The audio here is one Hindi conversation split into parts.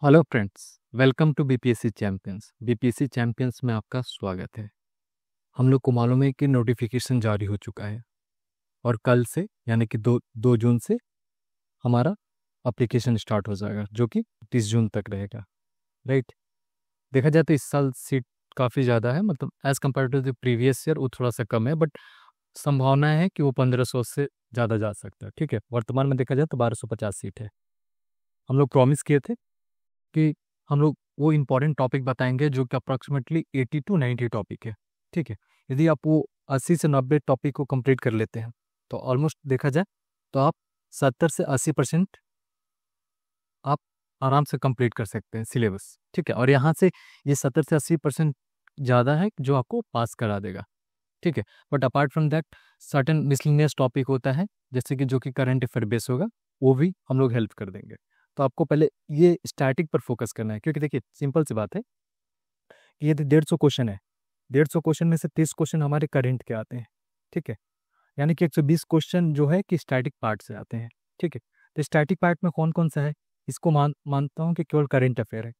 Hello friends, welcome to BPSC champions. BPSC champions में आपका स्वागत है। हम लोग को मालूम है कि नोटिफिकेशन जारी हो चुका है और कल से यानी कि दो जून से हमारा एप्लीकेशन स्टार्ट हो जाएगा, जो कि 30 जून तक रहेगा। राइट। देखा जाए तो इस साल सीट काफ़ी ज़्यादा है, मतलब as compare to the previous year वो थोड़ा सा कम है, बट संभावना है कि वो 1500 से ज़्यादा जा सकता है। ठीक है, वर्तमान में देखा जाए तो 1250 सीट है। हम लोग प्रॉमिस किए थे कि हम लोग वो इम्पोर्टेंट टॉपिक बताएंगे जो कि अप्रॉक्सीमेटली 80 to 90 टॉपिक है। ठीक है, यदि आप वो 80 से 90 टॉपिक को कंप्लीट कर लेते हैं तो ऑलमोस्ट देखा जाए तो आप 70 से 80% आप आराम से कंप्लीट कर सकते हैं सिलेबस। ठीक है, और यहाँ से ये 70 से 80% ज़्यादा है जो आपको पास करा देगा। ठीक है, but apart from that certain miscellaneous topic होता है, जैसे कि जो कि करंट अफेयर बेस होगा, वो भी हम लोग हेल्प कर देंगे। तो आपको पहले ये स्टैटिक पर फोकस करना है, क्योंकि देखिए सिंपल सी बात है कि ये 150 क्वेश्चन है। 150 क्वेश्चन में से 30 क्वेश्चन हमारे करंट के आते हैं। ठीक है, यानी कि 120 क्वेश्चन जो है कि स्टैटिक पार्ट से आते हैं। ठीक है, तो स्टैटिक पार्ट में कौन कौन सा है, इसको मानता हूँ कि केवल करंट अफेयर है।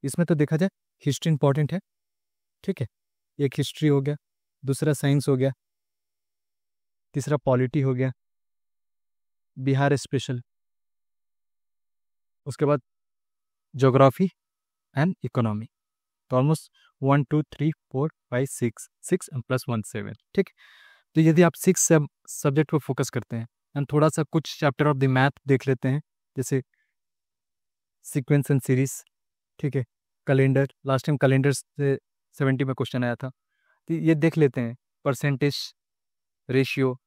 इसमें तो देखा जाए हिस्ट्री इंपॉर्टेंट है। ठीक है, एक हिस्ट्री हो गया, दूसरा साइंस हो गया, तीसरा पॉलिटी हो गया, बिहार स्पेशल, उसके बाद ज्योग्राफी एंड इकोनॉमी। तो ऑलमोस्ट 1 2 3 4 5 6 एंड प्लस 1 7। ठीक, तो यदि आप 6 सब्जेक्ट पर फोकस करते हैं एंड थोड़ा सा कुछ चैप्टर ऑफ द मैथ देख लेते हैं, जैसे सीक्वेंस एंड सीरीज। ठीक है, कैलेंडर, लास्ट टाइम कैलेंडर से 70 में क्वेश्चन आया था, तो ये देख लेते हैं। परसेंटेज, रेशियो,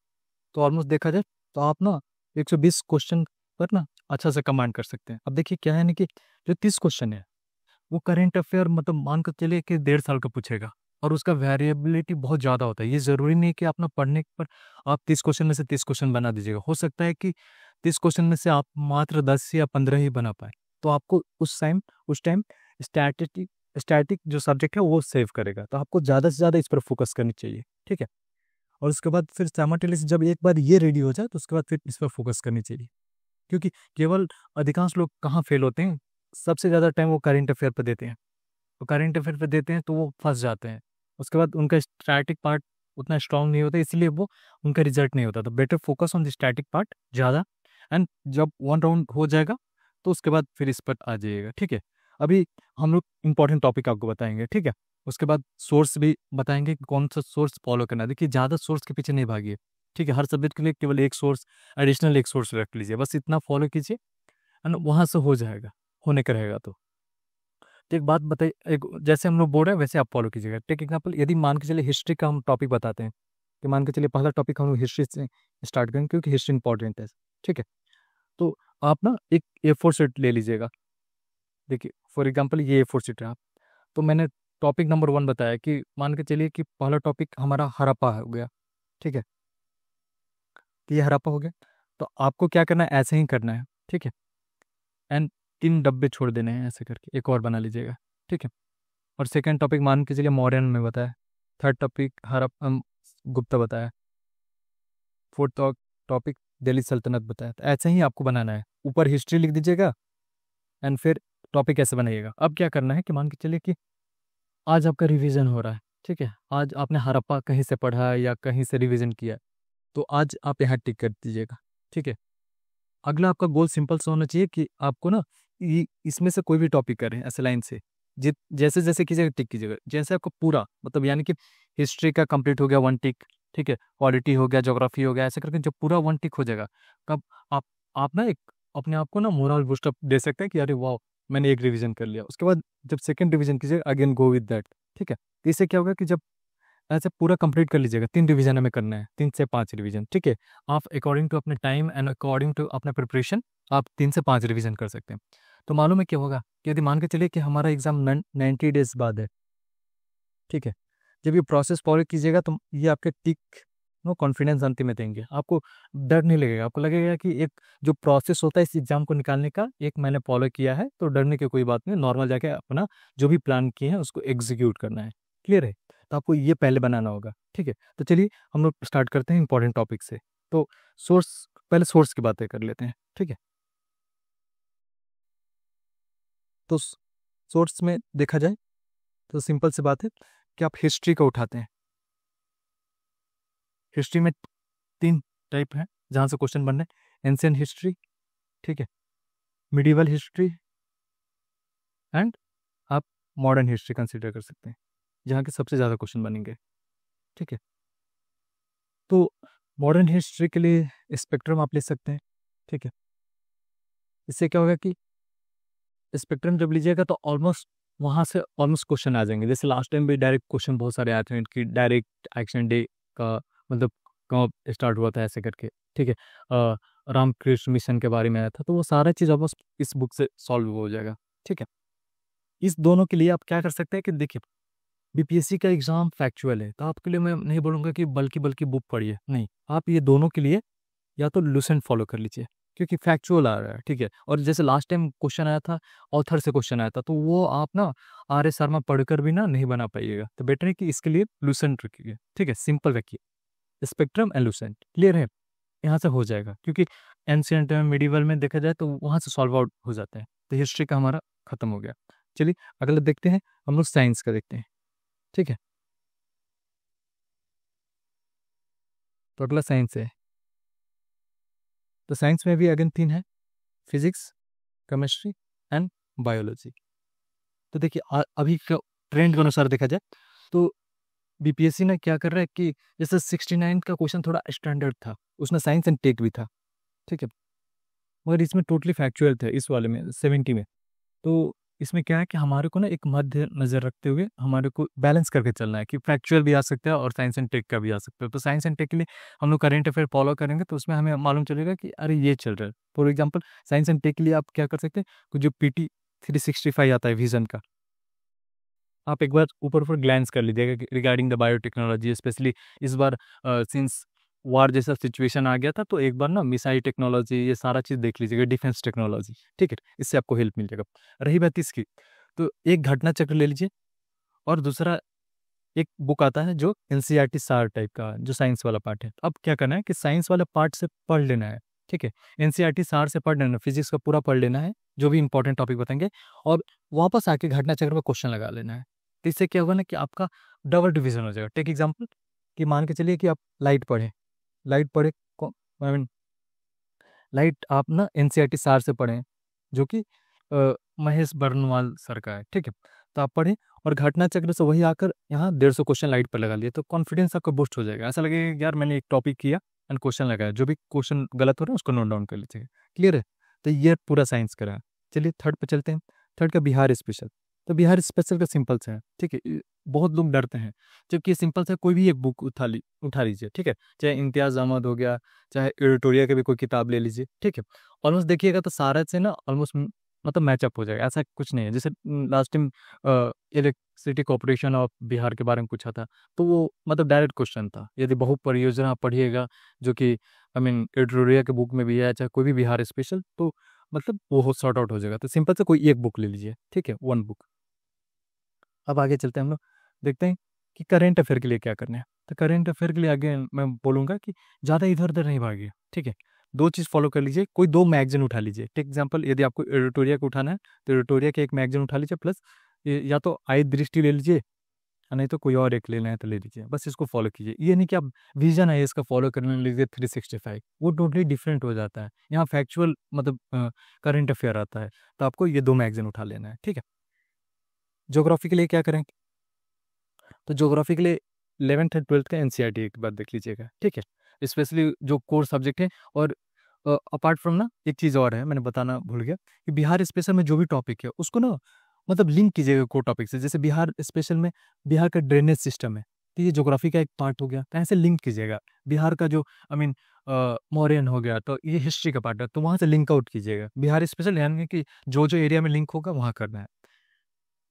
तो ऑलमोस्ट देखा जाए तो आप ना 120 क्वेश्चन पर ना अच्छा से कमांड कर सकते हैं। अब देखिए क्या है ना कि जो 30 क्वेश्चन है वो करेंट अफेयर मतलब मान कर चलिए कि 1.5 साल का पूछेगा, और उसका वेरिएबिलिटी बहुत ज़्यादा होता है। ये ज़रूरी नहीं है कि अपना पढ़ने पर आप 30 क्वेश्चन में से 30 क्वेश्चन बना दीजिएगा। हो सकता है कि 30 क्वेश्चन में से आप मात्र 10 या 15 ही बना पाए, तो आपको उस टाइम स्टैटिक स्टैटिक जो सब्जेक्ट है वो सेव करेगा। तो आपको ज़्यादा से ज़्यादा इस पर फोकस करनी चाहिए। ठीक है, और उसके बाद फिर साइमल्टेनियसली जब एक बार ये रेडी हो जाए तो उसके बाद फिर इस पर फोकस करनी चाहिए। क्योंकि केवल अधिकांश लोग कहाँ फेल होते हैं, सबसे ज़्यादा टाइम वो करेंट अफेयर पर देते हैं। तो करेंट अफेयर पे देते हैं तो वो फंस जाते हैं। उसके बाद उनका स्टैटिक पार्ट उतना स्ट्रांग नहीं होता, इसलिए वो उनका रिजल्ट नहीं होता। तो better focus on the static part ज़्यादा, एंड जब वन राउंड हो जाएगा तो उसके बाद फिर इस पर आ जाइएगा। ठीक है, अभी हम लोग इंपॉर्टेंट टॉपिक आपको बताएंगे। ठीक है, उसके बाद सोर्स भी बताएंगे कि कौन सा सोर्स फॉलो करना है। देखिए ज़्यादा सोर्स के पीछे नहीं भागिए। ठीक है, हर सब्जेक्ट के लिए केवल एक सोर्स, एडिशनल एक सोर्स रख लीजिए, बस इतना फॉलो कीजिए एंड वहाँ से हो जाएगा, होने का रहेगा। तो एक बात बताइए, एक जैसे हम लोग बोल रहे हैं वैसे आप फॉलो कीजिएगा। टेक एग्जाम्पल, यदि मान के चलिए हिस्ट्री का हम टॉपिक बताते हैं, कि मान के चलिए पहला टॉपिक हम लोग हिस्ट्री से स्टार्ट करेंगे क्योंकि हिस्ट्री इंपॉर्टेंट है। ठीक है, तो आप ना एक A4 शीट ले लीजिएगा। देखिए फॉर एग्जाम्पल ये A4 शीट है। आप, तो मैंने टॉपिक नंबर 1 बताया कि मान के चलिए कि पहला टॉपिक हमारा हड़प्पा हो गया। ठीक है, तो ये हड़प्पा हो गया, तो आपको क्या करना है, ऐसे ही करना है। ठीक है, एंड 3 डब्बे छोड़ देने हैं, ऐसे करके एक और बना लीजिएगा। ठीक है, और सेकंड टॉपिक मान के चलिए मौर्यन में बताया, थर्ड टॉपिक गुप्ता बताया, फोर्थ टॉपिक दिल्ली सल्तनत बताया। तो ऐसे ही आपको बनाना है, ऊपर हिस्ट्री लिख दीजिएगा एंड फिर टॉपिक ऐसे बनाइएगा। अब क्या करना है कि मान के चलिए कि आज आपका रिवीजन हो रहा है। ठीक है, आज आपने हड़प्पा कहीं से पढ़ा है या कहीं से रिवीजन किया है, तो आज आप यहाँ टिक कर दीजिएगा। ठीक है, अगला आपका गोल सिंपल सा होना चाहिए कि आपको ना इसमें से कोई भी टॉपिक करें ऐसे लाइन से, जित जैसे जैसे कीजिएगा टिक कीजिएगा। जैसे आपको पूरा मतलब यानी कि हिस्ट्री का कंप्लीट हो गया 1 टिक। ठीक है, पॉलिटी हो गया, ज्योग्राफी हो गया, ऐसे करके जब पूरा 1 टिक हो जाएगा तब आप ना एक अपने आप को ना मोरल बूस्टअप दे सकते हैं कि अरे वाह, मैंने एक रिवीजन कर लिया। उसके बाद जब सेकंड रिवीजन कीजिएगा अगेन गो विद दैट। ठीक है, तो इससे क्या होगा कि जब ऐसे पूरा कंप्लीट कर लीजिएगा, 3 रिवीजन हमें करना है, 3 से 5 रिवीजन। ठीक है, आप अकॉर्डिंग टू अपने टाइम एंड अकॉर्डिंग टू अपना प्रिपरेशन आप 3 से 5 रिवीजन कर सकते हैं। तो मालूम है क्या होगा कि यदि मान के चलिए कि हमारा एग्जाम 90 डेज बाद है। ठीक है, जब ये प्रोसेस फॉलो कीजिएगा तो ये आपके टिक नो कॉन्फिडेंस अंतिम में देंगे। आपको डर नहीं लगेगा, आपको लगेगा कि एक जो प्रोसेस होता है इस एग्जाम को निकालने का, एक मैंने फॉलो किया है, तो डरने की कोई बात नहीं। नॉर्मल जाके अपना जो भी प्लान किए हैं उसको एग्जीक्यूट करना है। क्लियर है, तो आपको ये पहले बनाना होगा। ठीक है, तो चलिए हम लोग स्टार्ट करते हैं इंपॉर्टेंट टॉपिक से। तो सोर्स, पहले सोर्स की बातें कर लेते हैं। ठीक है, तो सोर्स में देखा जाए तो सिंपल सी बात है कि आप हिस्ट्री का उठाते हैं। हिस्ट्री में 3 टाइप है जहाँ से क्वेश्चन बन रहे हैं, एंशियंट हिस्ट्री, ठीक है, मिडिवल हिस्ट्री एंड आप मॉडर्न हिस्ट्री कंसिडर कर सकते हैं, जहाँ के सबसे ज़्यादा क्वेश्चन बनेंगे, ठीक है। तो मॉडर्न हिस्ट्री के लिए स्पेक्ट्रम आप ले सकते हैं, ठीक है। इससे क्या होगा कि स्पेक्ट्रम जब लीजिएगा तो ऑलमोस्ट वहाँ से ऑलमोस्ट क्वेश्चन आ जाएंगे। जैसे लास्ट टाइम भी डायरेक्ट क्वेश्चन बहुत सारे आए थे कि डायरेक्ट एक्शन डे का मतलब कब स्टार्ट हुआ था ऐसे करके, ठीक है। रामकृष्ण मिशन के बारे में आया था, तो वो सारा चीज़ ऑलमोस्ट इस बुक से सॉल्व हो जाएगा, ठीक है। इस दोनों के लिए आप क्या कर सकते हैं कि देखिए बीपीएससी का एग्जाम फैक्चुअल है, तो आपके लिए मैं नहीं बोलूँगा कि बल्कि बल्कि बुक पढ़िए, नहीं, आप ये दोनों के लिए या तो लुसेंट फॉलो कर लीजिए क्योंकि फैक्चुअल आ रहा है, ठीक है। और जैसे लास्ट टाइम क्वेश्चन आया था, ऑथर से क्वेश्चन आया था, तो वो आप ना आर एस शर्मा पढ़कर भी ना नहीं बना पाइएगा, तो बेटर है कि इसके लिए लुसेंट रखिए, ठीक है, सिंपल रखिए, स्पेक्ट्रम एंड लुसेंट, क्लियर है। यहाँ से हो जाएगा क्योंकि एंशियंट में मिडिवल में देखा जाए तो वहाँ से सॉल्व आउट हो जाते हैं, तो हिस्ट्री का हमारा खत्म हो गया। चलिए अगला देखते हैं, हम लोग साइंस का देखते हैं, ठीक है। तो अगला साइंस है, तो साइंस में भी अगेन 3 है, फिजिक्स, केमिस्ट्री एंड बायोलॉजी। तो देखिए अभी का ट्रेंड के अनुसार देखा जाए तो बीपीएससी ने क्या कर रहा है कि जैसे 69 का क्वेश्चन थोड़ा स्टैंडर्ड था, उसमें साइंस एंड टेक भी था, ठीक है, मगर इसमें टोटली फैक्चुअल थे इस वाले में 70 में। तो इसमें क्या है कि हमारे को ना एक मध्य नज़र रखते हुए हमारे को बैलेंस करके चलना है कि फैक्चुअल भी आ सकता है और साइंस एंड टेक का भी आ सकता है। तो साइंस एंड टेक के लिए हम लोग करेंट अफेयर फॉलो करेंगे तो उसमें हमें मालूम चलेगा कि अरे ये चल रहा है। For example science and tech के लिए आप क्या कर सकते हैं, जो पीटी 365 आता है विजन का, आप एक बार ऊपर ऊपर ग्लैंस कर लीजिएगा रिगार्डिंग द बायोटेक्नोलॉजी, स्पेशली इस बार सिंस वार जैसा सिचुएशन आ गया था, तो एक बार ना मिसाइल टेक्नोलॉजी ये सारा चीज़ देख लीजिएगा, डिफेंस टेक्नोलॉजी, ठीक है, इससे आपको हेल्प मिल जाएगा। रही बात इसकी, तो एक घटना चक्र ले लीजिए और दूसरा एक बुक आता है जो एनसीईआरटी सार टाइप का, जो साइंस वाला पार्ट है। अब क्या करना है कि साइंस वाला पार्ट से पढ़ लेना है, ठीक है, एनसीईआरटी सार से पढ़ लेना, फिजिक्स का पूरा पढ़ लेना है, जो भी इंपॉर्टेंट टॉपिक बताएंगे, और वापस आके घटना चक्र में क्वेश्चन लगा लेना है। तो इससे क्या होगा ना कि आपका डबल डिवीजन हो जाएगा। टेक एग्जाम्पल कि मान के चलिए कि आप लाइट पढ़े, आई मीन लाइट आप ना एनसीईआरटी सार से पढ़ें, जो कि महेश बर्नवाल सर का है, ठीक है, तो आप पढ़ें और घटना चक्र से वही आकर यहाँ 150 क्वेश्चन लाइट पर लगा लिए, तो कॉन्फिडेंस आपका बूस्ट हो जाएगा। ऐसा लगेगा कि यार मैंने एक टॉपिक किया एंड क्वेश्चन लगाया, जो भी क्वेश्चन गलत हो रहा है उसको नोट डाउन कर लीजिएगा, क्लियर है। तो ये पूरा साइंस का रहा। चलिए थर्ड पे चलते हैं। थर्ड का बिहार स्पेशल। तो बिहार स्पेशल का सिंपल से है, ठीक है, बहुत लोग डरते हैं, जबकि सिंपल से कोई भी एक बुक उठा लीजिए, ठीक है, चाहे इम्तियाज़ अहमद हो गया, चाहे एडिटोरिया की भी कोई किताब ले लीजिए, ठीक है, ऑलमोस्ट देखिएगा तो सारा से ना ऑलमोस्ट मतलब मैचअप हो जाएगा। ऐसा कुछ नहीं है, जैसे last time electricity corporation of Bihar के बारे में पूछा था, तो वो मतलब डायरेक्ट क्वेश्चन था, यदि बहु परियोजना आप पढ़िएगा, जो कि आई मीन एडिटोरिया के बुक में भी है, चाहे कोई भी बिहार स्पेशल, तो मतलब वो सॉर्ट आउट हो जाएगा। तो सिंपल से कोई एक बुक ले लीजिए, ठीक है, 1 बुक। अब आगे चलते हैं हम लोग, देखते हैं कि करेंट अफेयर के लिए क्या करना है। तो करेंट अफेयर के लिए आगे मैं बोलूँगा कि ज़्यादा इधर उधर नहीं भागिए, ठीक है, 2 चीज़ फॉलो कर लीजिए, कोई 2 मैगजीन उठा लीजिए। टेक एग्जाम्पल यदि आपको एडिटोरिया को उठाना है तो एडिटोरिया के एक मैगजीन उठा लीजिए, प्लस या तो आई दृष्टि ले लीजिए, नहीं तो कोई और एक लेना है तो ले लीजिए, बस इसको फॉलो कीजिए। ये नहीं कि आप विजन है इसका फॉलो करने लीजिए 365, वो टोटली डिफरेंट हो जाता है। यहाँ फैक्चुअल मतलब करंट अफेयर आता है, तो आपको ये 2 मैगजीन उठा लेना है, ठीक है। ज्योग्राफी के लिए क्या करें, तो ज्योग्राफी के लिए 11th एंड 12th का एनसीईआरटी एक बार देख लीजिएगा, ठीक है, स्पेशली जो कोर सब्जेक्ट है। और अपार्ट फ्रॉम ना एक चीज़ और है, मैंने बताना भूल गया कि बिहार स्पेशल में जो भी टॉपिक है उसको ना मतलब लिंक कीजिएगा कोर टॉपिक से। जैसे बिहार स्पेशल में बिहार का ड्रेनेज सिस्टम है, तो ये ज्योग्राफी का एक पार्ट हो गया, तो ऐसे लिंक कीजिएगा। बिहार का जो आई मीन मौर्यन हो गया, तो ये हिस्ट्री का पार्ट है, तो वहाँ से लिंक आउट कीजिएगा। बिहार स्पेशल यानी कि जो जो एरिया में लिंक होगा वहाँ करना है।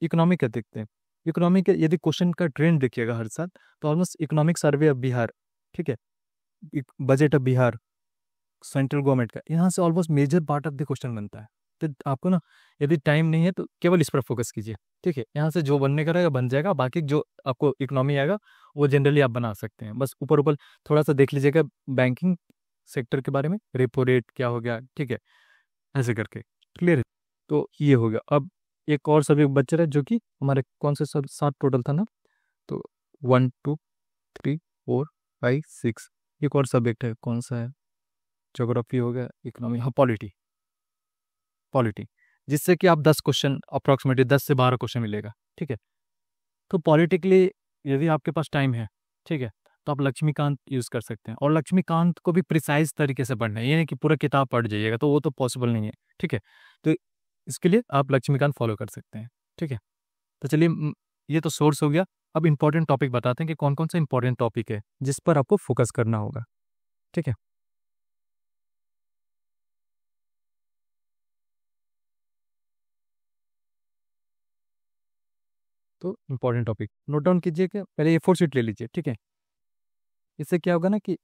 इकोनॉमिक का देखते हैं। इकोनॉमिक के यदि क्वेश्चन का ट्रेंड देखिएगा हर साल, तो almost economic survey of Bihar, ठीक है, budget of Bihar, central government का, यहाँ से almost major part of the question बनता है। तो आपको ना यदि टाइम नहीं है तो केवल इस पर फोकस कीजिए, ठीक है, यहाँ से जो बनने का रहेगा बन जाएगा, बाकी जो आपको इकोनॉमी आएगा वो जनरली आप बना सकते हैं। बस ऊपर ऊपर थोड़ा सा देख लीजिएगा बैंकिंग सेक्टर के बारे में, रेपो रेट क्या हो गया, ठीक है, ऐसे करके, क्लियर है। तो ये हो गया। अब एक और सब्जेक्ट बच रहा है जो कि हमारे कौन से सब 7 टोटल था ना, तो 1 2 3 4 5 6, एक और सब्जेक्ट है, कौन सा है? ज्योग्राफी हो गया, इकोनॉमी, हाँ पॉलिटी, पॉलिटी, जिससे कि आप 10 क्वेश्चन अप्रॉक्सीमेटली 10 से 12 क्वेश्चन मिलेगा। ठीक है, तो पॉलिटी के लिए यदि आपके पास टाइम है, ठीक है, तो आप लक्ष्मीकांत यूज़ कर सकते हैं। और लक्ष्मीकांत को भी प्रिसाइज तरीके से पढ़ना है, ये नहीं कि पूरा किताब पढ़ जाइएगा, तो वो तो पॉसिबल नहीं है। ठीक है, तो इसके लिए आप लक्ष्मीकांत फॉलो कर सकते हैं। ठीक है, तो चलिए ये तो सोर्स हो गया। अब इंपॉर्टेंट टॉपिक बताते हैं कि कौन कौन सा इंपॉर्टेंट टॉपिक है जिस पर आपको फोकस करना होगा। ठीक है, तो इंपॉर्टेंट टॉपिक नोट डाउन कीजिएगा, पहले A4 शीट ले लीजिए। ठीक है, इससे क्या होगा ना कि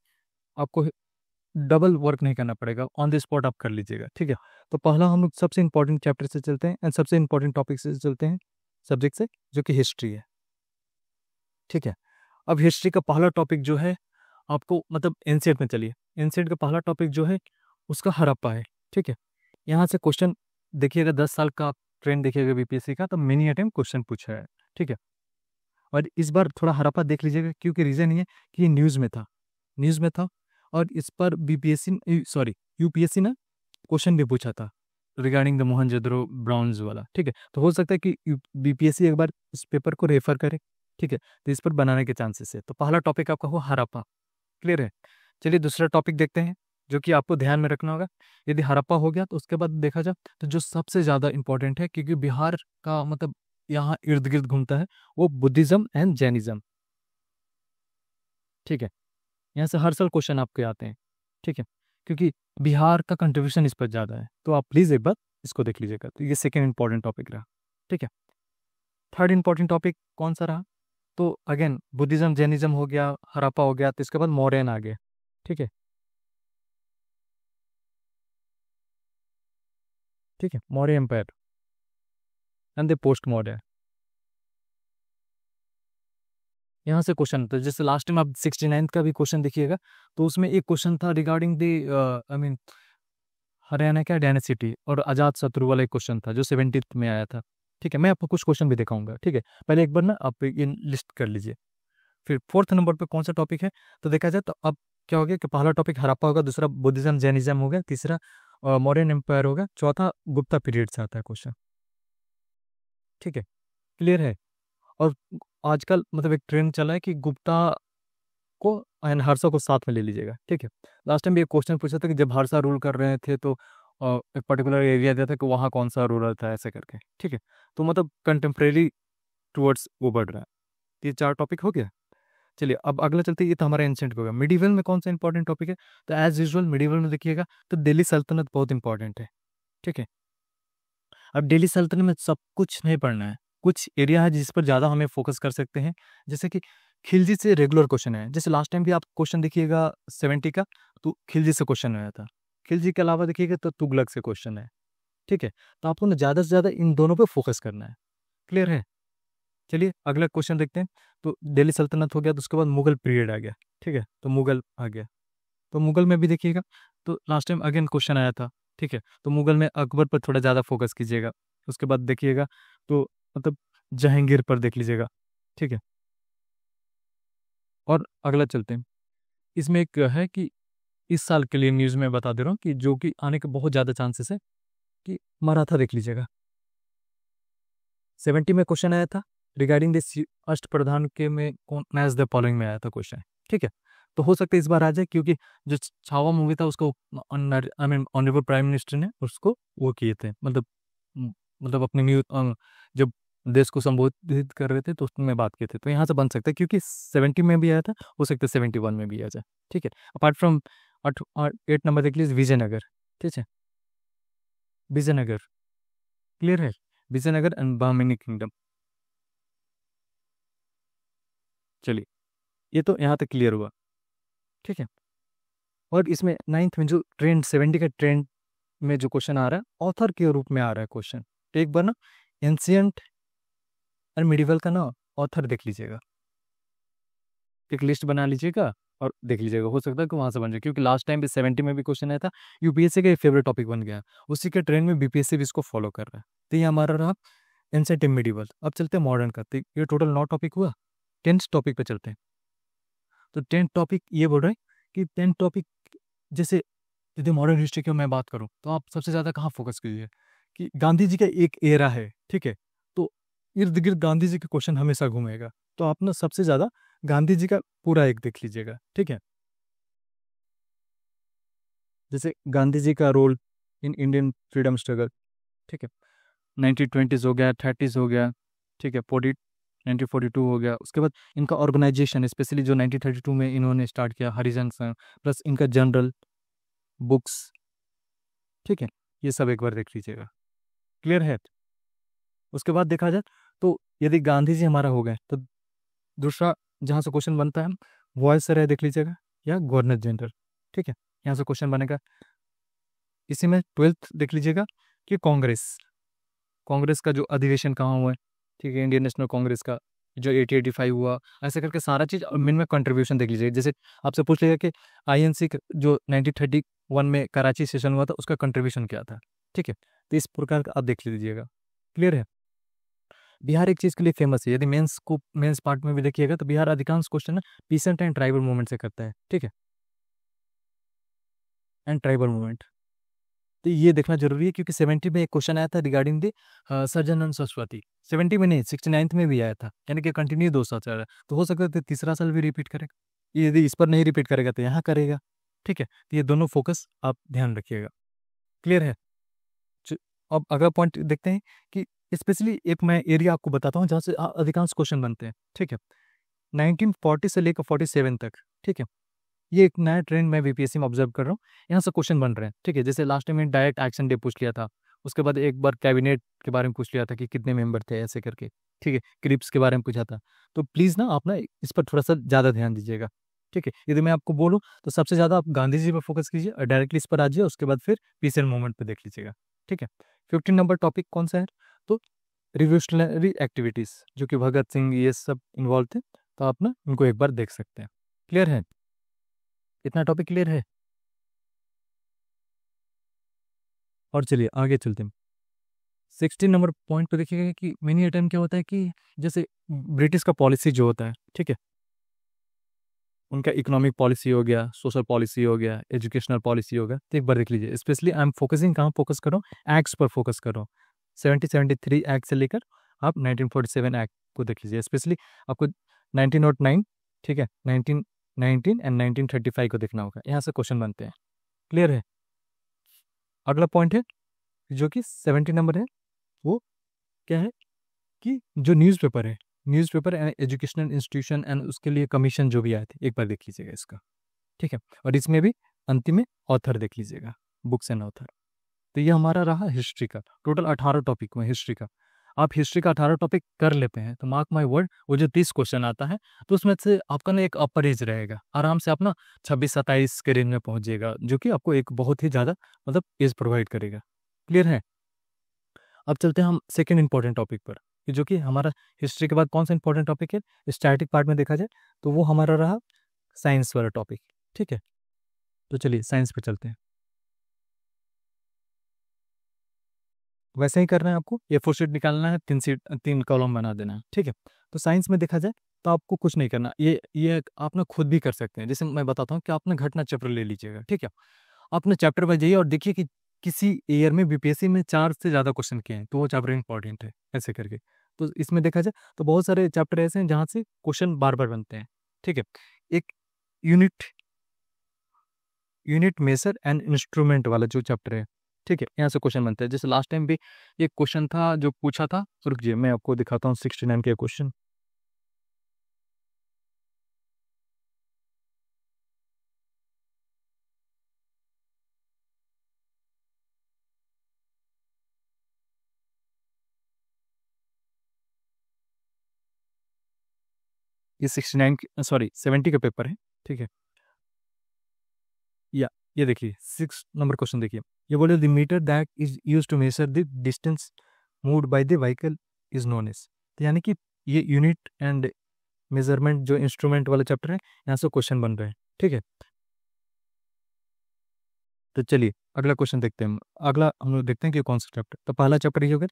आपको डबल वर्क नहीं करना पड़ेगा, ऑन द स्पॉट आप कर लीजिएगा। ठीक है, तो पहला हम लोग सबसे इंपॉर्टेंट चैप्टर से चलते हैं एंड सबसे इंपॉर्टेंट टॉपिक से चलते हैं, सब्जेक्ट से, जो कि हिस्ट्री है। ठीक है, अब हिस्ट्री का पहला टॉपिक जो है आपको, मतलब एनसीईआरटी में, चलिए एनसीईआरटी का पहला टॉपिक जो है उसका हड़प्पा है। ठीक है, यहाँ से क्वेश्चन देखिएगा, 10 साल का ट्रेंड देखिएगा बीपीएससी का, तो मिनी अटेम्प्ट क्वेश्चन पूछा है। ठीक है, और इस बार थोड़ा हड़प्पा देख लीजिएगा, क्योंकि रीज़न ये है कि ये न्यूज़ में था, न्यूज़ में था, और इस पर बीपीएससी सॉरी यूपीएससी ने क्वेश्चन भी पूछा था रिगार्डिंग द मोहनजोदड़ो ब्राउन्स वाला। ठीक है, तो हो सकता है कि बीपीएससी एक बार इस पेपर को रेफर करे। ठीक है, तो इस पर बनाने के चांसेस है। तो पहला टॉपिक आपका हो हड़प्पा, क्लियर है। चलिए दूसरा टॉपिक देखते हैं, जो कि आपको ध्यान में रखना होगा। यदि हड़प्पा हो गया तो उसके बाद देखा जाए तो जो सबसे ज़्यादा इंपॉर्टेंट है, क्योंकि बिहार का मतलब यहाँ इर्द गिर्द घूमता है, वो बुद्धिज़्म एंड जैनिज़्म। ठीक है, यहाँ से हर साल क्वेश्चन आपके आते हैं। ठीक है, क्योंकि बिहार का कंट्रीब्यूशन इस पर ज़्यादा है, तो आप प्लीज़ एक बार इसको देख लीजिएगा। तो ये सेकेंड इंपॉर्टेंट टॉपिक रहा। ठीक है, थर्ड इंपॉर्टेंट टॉपिक कौन सा रहा? तो अगेन बुद्धिज़्म जैनिज़्म हो गया, हड़प्पा हो गया, तो इसके बाद मौर्यन आ गया। ठीक है, ठीक है, Maurya empire and the post modern. यहाँ से क्वेश्चन था, जैसे लास्ट टाइम आप 69 का भी क्वेश्चन देखिएगा, तो उसमें एक क्वेश्चन था regarding the I mean Haryana का डायनेसिटी और अजात शत्रु वाला एक क्वेश्चन था जो 70th में आया था। ठीक है, मैं आपको कुछ क्वेश्चन भी दिखाऊंगा। ठीक है, पहले एक बार ना आप ये लिस्ट कर लीजिए। फिर फोर्थ नंबर पे कौन सा टॉपिक है, तो देखा जाए तो अब क्या हो गया कि पहला टॉपिक हड़प्पा होगा, दूसरा बुद्धिज्म जैनिज्म हो गया, तीसरा मौर्यन एम्पायर होगा, चौथा गुप्ता पीरियड से आता है क्वेश्चन। ठीक है, क्लियर है। और आजकल मतलब एक ट्रेंड चला है कि गुप्ता को एंड हर्षा को साथ में ले लीजिएगा। ठीक है, लास्ट टाइम भी एक क्वेश्चन पूछा था कि जब हर्षा रूल कर रहे थे तो एक पर्टिकुलर एरिया दिया था कि वहाँ कौन सा रूरल था, ऐसे करके। ठीक है, तो मतलब कंटेम्प्रेरी टुवर्ड्स वो बढ़ रहा है। तो ये 4 टॉपिक हो गया। चलिए अब अगला चलते हैं, ये तो हमारा एंशेंट हो गया। मिडिवल में कौन सा इंपॉर्टेंट टॉपिक है, तो एज यूजुअल मिडिवल में देखिएगा तो दिल्ली सल्तनत बहुत इंपॉर्टेंट है। ठीक है, अब दिल्ली सल्तनत में सब कुछ नहीं पढ़ना है, कुछ एरिया है जिस पर ज़्यादा हमें फोकस कर सकते हैं। जैसे कि खिलजी से रेगुलर क्वेश्चन है, जैसे लास्ट टाइम भी आप क्वेश्चन देखिएगा 70 का, तो खिलजी से क्वेश्चन आया था। खिलजी के अलावा देखिएगा तो तुगलक से क्वेश्चन है। ठीक है, तो आपको ना ज़्यादा से ज़्यादा इन दोनों पे फोकस करना है। क्लियर है। चलिए अगला क्वेश्चन देखते हैं। तो दिल्ली सल्तनत हो गया, तो उसके बाद मुगल पीरियड आ गया। ठीक है, तो मुगल आ गया, तो मुगल में भी देखिएगा तो लास्ट टाइम अगेन क्वेश्चन आया था। ठीक है, तो मुगल में अकबर पर थोड़ा ज़्यादा फोकस कीजिएगा। उसके बाद देखिएगा तो मतलब जहांगीर पर देख लीजिएगा। ठीक है, और अगला चलते हैं। इसमें एक है कि इस साल के लिए न्यूज़ में बता दे रहा हूँ कि जो कि आने के बहुत ज़्यादा चांसेस है, कि मराठा देख लीजिएगा। 70 में क्वेश्चन आया था रिगार्डिंग दिस अष्टप्रधान के में कौन मैच द फॉलोइंग में आया था क्वेश्चन। ठीक है, तो हो सकता है इस बार आ जाए, क्योंकि जो छावा मूवी था उसको I mean honourable prime minister ने उसको वो किए थे, मतलब मतलब अपने न्यूज जब देश को संबोधित कर रहे थे तो उसमें बात किए थे, तो यहाँ से बन सकता है, क्योंकि 70 में भी आया था, हो सकता है 71 में भी आ जाए। ठीक है, अपार्ट फ्रॉम 8 नंबर देख लीजिए, विजयनगर। ठीक है, विजयनगर, क्लियर है, विजयनगर एंड बहमनी किंगडम। चलिए ये तो यहाँ तक क्लियर हुआ। ठीक है, और इसमें 9th में जो ट्रेंड 70 का ट्रेंड में जो क्वेश्चन आ रहा है, ऑथर के रूप में आ रहा है क्वेश्चन। तो एक बार ना एंशियंट और मिडिवल का ना ऑथर देख लीजिएगा, एक लिस्ट बना लीजिएगा और देख लीजिएगा, हो सकता है कि वहाँ से बन जाए, क्योंकि लास्ट टाइम भी 70 में भी क्वेश्चन आया था, यूपीएससी का फेवरेट टॉपिक बन गया, उसी के ट्रेंड में बीपीएससी भी इसको फॉलो कर रहा है। तो ये हमारा रहा एंसेंट मिडिवल। अब चलते हैं मॉडर्न का। तो ये टोटल 9 टॉपिक हुआ। 10th टॉपिक पे चलते हैं। तो 10th टॉपिक ये बोल रहे हैं कि 10th टॉपिक, जैसे यदि मॉडर्न हिस्ट्री की मैं बात करूं तो आप सबसे ज़्यादा कहाँ फोकस कीजिए कि गांधी जी का एक एरा है, ठीक है, तो इर्द गिर्द गांधी जी का क्वेश्चन हमेशा घूमेगा। तो आप ना सबसे ज़्यादा गांधी जी का पूरा एक देख लीजिएगा, ठीक है। जैसे गांधी जी का role in Indian freedom struggle, ठीक है, 1920s हो गया, 30s हो गया, ठीक है, 1942 हो गया। उसके बाद इनका ऑर्गेनाइजेशन, स्पेशली जो 1932 में इन्होंने स्टार्ट किया, हरिजन संघ, प्लस इनका जनरल बुक्स, ठीक है, ये सब एक बार देख लीजिएगा। क्लियर है? उसके बाद देखा जाए तो यदि गांधी जी हमारा हो गए तो दूसरा जहाँ से क्वेश्चन बनता है, वॉइस रहे देख लीजिएगा, या गवर्नर जनरल, ठीक है, यहाँ से क्वेश्चन बनेगा। इसी में 12th देख लीजिएगा कि कांग्रेस, कांग्रेस का जो अधिवेशन कहाँ हुआ है, ठीक है, इंडियन नेशनल कांग्रेस का जो 1885 हुआ, ऐसे करके सारा चीज़ मिन में कंट्रीब्यूशन देख लीजिएगा। जैसे आपसे पूछ लिया कि आईएनसी जो 1931 में कराची सेशन हुआ था उसका कंट्रीब्यूशन क्या था, ठीक है, तो इस प्रकार का आप देख लीजिएगा। क्लियर है? बिहार एक चीज़ के लिए फेमस है, यदि मेंस पार्ट में भी देखिएगा तो बिहार अधिकांश क्वेश्चन ना पीसेंट एंड ट्राइबल मूवमेंट से करता है, ठीक है, एंड ट्राइबल मूवमेंट। तो ये देखना जरूरी है क्योंकि 70 में एक क्वेश्चन आया था रिगार्डिंग द सर्जनन सरस्वती। 70 में नहीं, 69th में भी आया था, यानी कि कंटिन्यू 2 साल चल रहा है। तो हो सकता है तीसरा साल भी रिपीट करेगा। यदि इस पर नहीं रिपीट करेगा तो यहाँ करेगा, ठीक है। तो ये दोनों फोकस आप ध्यान रखिएगा। क्लियर है? अब अगला पॉइंट देखते हैं कि स्पेशली एक मैं एरिया आपको बताता हूँ जहाँ से अधिकांश क्वेश्चन बनते हैं, ठीक है, 1940 से लेकर 47 तक, ठीक है। ये एक नया ट्रेंड मैं बीपीएससी में ऑब्जर्व कर रहा हूँ, यहाँ से क्वेश्चन बन रहे हैं, ठीक है। जैसे लास्ट टाइम में डायरेक्ट एक्शन डे पूछ लिया था, उसके बाद एक बार कैबिनेट के बारे में पूछ लिया था कि कितने मेंबर थे, ऐसे करके, ठीक है, क्रिप्स के बारे में पूछा था। तो प्लीज़ ना आप ना इस पर थोड़ा सा ज़्यादा ध्यान दीजिएगा, ठीक है। यदि मैं आपको बोलूँ तो सबसे ज़्यादा आप गांधी जी पर फोकस कीजिए और डायरेक्टली इस पर आ जाइए, उसके बाद फिर पीस एंड मूवमेंट पर देख लीजिएगा, ठीक है। 15 नंबर टॉपिक कौन सा है? तो रिवोल्यूशनरी एक्टिविटीज़, जो कि भगत सिंह ये सब इन्वॉल्व थे, तो आप ना उनको एक बार देख सकते हैं। क्लियर है? इतना टॉपिक क्लियर है? और चलिए आगे चलते हैं। 16 नंबर पॉइंट पे देखिएगा कि मिनी टाइम क्या होता है कि जैसे ब्रिटिश का पॉलिसी जो होता है, ठीक है, उनका इकोनॉमिक पॉलिसी हो गया, सोशल पॉलिसी हो गया, एजुकेशनल पॉलिसी हो गया, तो एक बार देख लीजिए। स्पेशली आई एम फोकसिंग कहाँ फोकस कर रहा हूँ? एक्ट्स पर फोकस कर रहा हूँ। 1773 एक्ट से लेकर आप 1947 एक्ट को देख लीजिए। स्पेशली आपको 1909, ठीक है, 1919 एंड 1935 को देखना होगा, यहाँ से क्वेश्चन बनते हैं। क्लियर है? अगला पॉइंट है जो कि 70 नंबर है, वो क्या है कि जो न्यूज़पेपर है, newspaper and educational institution and उसके लिए कमीशन जो भी आए थे, एक बार देख लीजिएगा इसका, ठीक है। और इसमें भी अंतिम में ऑथर देख लीजिएगा, बुक्स एंड ऑथर। तो ये हमारा रहा हिस्ट्री का। टोटल 18 टॉपिक में हिस्ट्री का। आप हिस्ट्री का 18 टॉपिक कर लेते हैं तो मार्क माई वर्ड, वो जो 30 क्वेश्चन आता है तो उसमें से आपका ना एक अपर एज रहेगा, आराम से आप ना 26-27 के रेंज में पहुंच जाएगा, जो कि आपको एक बहुत ही ज़्यादा मतलब एज प्रोवाइड करेगा। क्लियर है? अब चलते हैं हम सेकेंड इंपॉर्टेंट टॉपिक पर, कि जो कि हमारा हिस्ट्री के बाद कौन सा इंपॉर्टेंट टॉपिक है स्टैटिक पार्ट में देखा जाए तो वो हमारा रहा साइंस वाला टॉपिक, ठीक है। तो चलिए साइंस पे चलते हैं। वैसे ही करना है आपको, ये 4 शीट निकालना है, 3 कॉलम बना देना है, ठीक है। तो साइंस में देखा जाए तो आपको कुछ नहीं करना, ये आप ना खुद भी कर सकते हैं। जैसे मैं बताता हूँ कि आप ना घटना चैप्टर ले लीजिएगा, ठीक है। आप ना चैप्टर पर जाइए और देखिए कि किसी ईयर में बीपीएससी में 4 से ज़्यादा क्वेश्चन किए हैं तो वो चैप्टर इंपॉर्टेंट है, ऐसे करके। तो इसमें देखा जाए तो बहुत सारे चैप्टर ऐसे हैं जहाँ से क्वेश्चन बार बार बनते हैं, ठीक है। एक unit unit measure and instrument वाला जो चैप्टर है, ठीक है, यहाँ से क्वेश्चन बनते हैं। जैसे लास्ट टाइम भी एक क्वेश्चन था जो पूछा था, रुकिए मैं आपको दिखाता हूँ 69 के क्वेश्चन। ये 69 सॉरी 70 का पेपर है, ठीक है। या ये देखिए 6 नंबर क्वेश्चन देखिए, ये बोले the meter that is use to measure the distance moved by the vehicle is known as. तो यानी कि ये यूनिट एंड मेजरमेंट जो इंस्ट्रूमेंट वाला चैप्टर है, यहाँ से क्वेश्चन बन रहे हैं, ठीक है। तो चलिए अगला क्वेश्चन देखते हैं। अगला हम लोग देखते हैं कि कौन सा चैप्टर। तो पहला चैप्टर ये हो गया